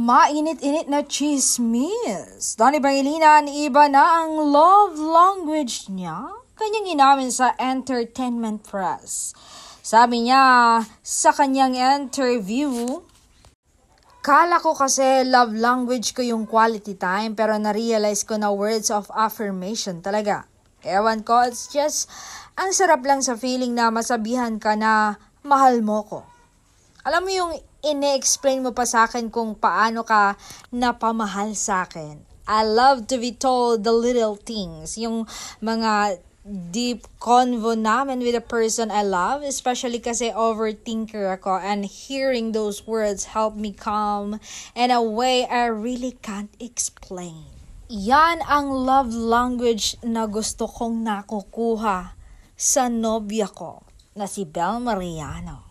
Mainit-init na chismis. Donnie Pangilinan, iba na ang love language niya. Kanyang inamin sa Entertainment Press. Sabi niya sa kanyang interview, "Kala ko kasi love language ko yung quality time pero na-realize ko na words of affirmation talaga. Ewan ko, it's just ang sarap lang sa feeling na masabihan ka na mahal mo ko. Alam mo yung ine-explain mo pa sa akin kung paano ka napamahal sa akin. I love to be told the little things, yung mga deep convo namin with the person I love, especially kasi overthinker ako, and hearing those words help me calm in a way I really can't explain." Yan ang love language na gusto kong nakukuha sa nobya ko na si Bel Mariano.